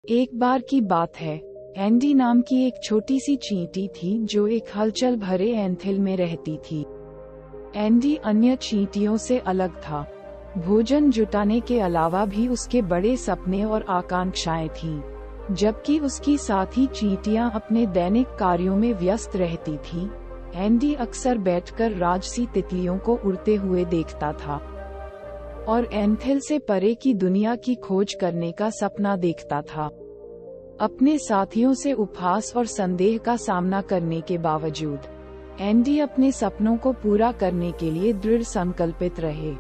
एक बार की बात है, एंडी नाम की एक छोटी सी चींटी थी जो एक हलचल भरे एंथिल में रहती थी। एंडी अन्य चींटियों से अलग था। भोजन जुटाने के अलावा भी उसके बड़े सपने और आकांक्षाएं थीं। जबकि उसकी साथी चींटियां अपने दैनिक कार्यों में व्यस्त रहती थीं, एंडी अक्सर बैठकर राजसी तितलियों को उड़ते हुए देखता था और एंथिल से परे की दुनिया की खोज करने का सपना देखता था। अपने साथियों से उपहास और संदेह का सामना करने के बावजूद एंडी अपने सपनों को पूरा करने के लिए दृढ़ संकल्पित रहे।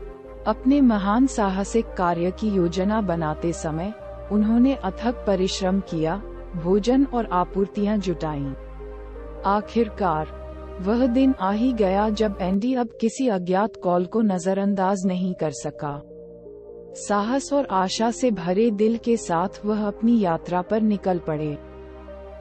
अपने महान साहसिक कार्य की योजना बनाते समय उन्होंने अथक परिश्रम किया, भोजन और आपूर्तियां जुटाईं। आखिरकार वह दिन आ ही गया जब एंडी अब किसी अज्ञात कॉल को नजरअंदाज नहीं कर सका। साहस और आशा से भरे दिल के साथ वह अपनी यात्रा पर निकल पड़े।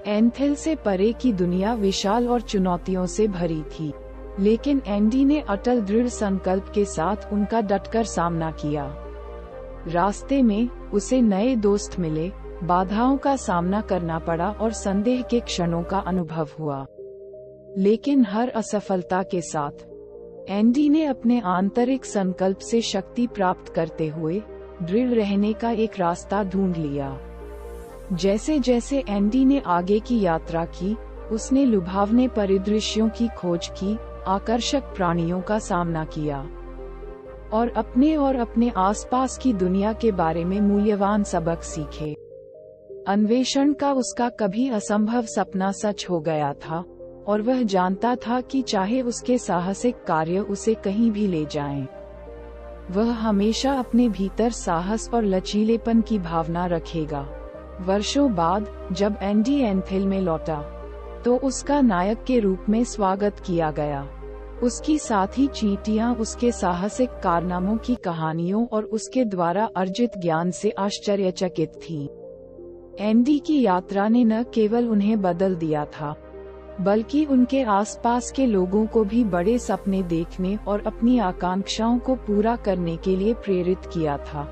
एंथिल से परे की दुनिया विशाल और चुनौतियों से भरी थी, लेकिन एंडी ने अटल दृढ़ संकल्प के साथ उनका डटकर सामना किया। रास्ते में उसे नए दोस्त मिले, बाधाओं का सामना करना पड़ा और संदेह के क्षणों का अनुभव हुआ। लेकिन हर असफलता के साथ एंडी ने अपने आंतरिक संकल्प से शक्ति प्राप्त करते हुए दृढ़ रहने का एक रास्ता ढूंढ लिया। जैसे जैसे एंडी ने आगे की यात्रा की, उसने लुभावने परिदृश्यों की खोज की, आकर्षक प्राणियों का सामना किया और अपने आसपास की दुनिया के बारे में मूल्यवान सबक सीखे। अन्वेषण का उसका कभी असंभव सपना सच हो गया था और वह जानता था कि चाहे उसके साहसिक कार्य उसे कहीं भी ले जाएं, वह हमेशा अपने भीतर साहस और लचीलेपन की भावना रखेगा। वर्षों बाद जब एंडी एंथिल में लौटा, तो उसका नायक के रूप में स्वागत किया गया। उसकी साथी चींटियां उसके साहसिक कारनामों की कहानियों और उसके द्वारा अर्जित ज्ञान से आश्चर्यचकित थीं। एंडी की यात्रा ने न केवल उन्हें बदल दिया था, बल्कि उनके आसपास के लोगों को भी बड़े सपने देखने और अपनी आकांक्षाओं को पूरा करने के लिए प्रेरित किया था,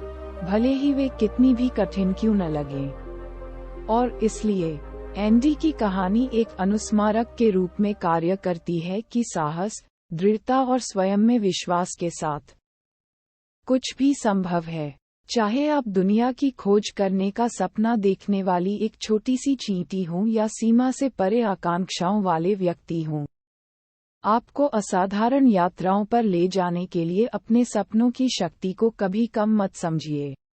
भले ही वे कितनी भी कठिन क्यों न लगें। और इसलिए एंडी की कहानी एक अनुस्मारक के रूप में कार्य करती है कि साहस, दृढ़ता और स्वयं में विश्वास के साथ कुछ भी संभव है। चाहे आप दुनिया की खोज करने का सपना देखने वाली एक छोटी सी चींटी हों या सीमा से परे आकांक्षाओं वाले व्यक्ति हों, आपको असाधारण यात्राओं पर ले जाने के लिए अपने सपनों की शक्ति को कभी कम मत समझिए।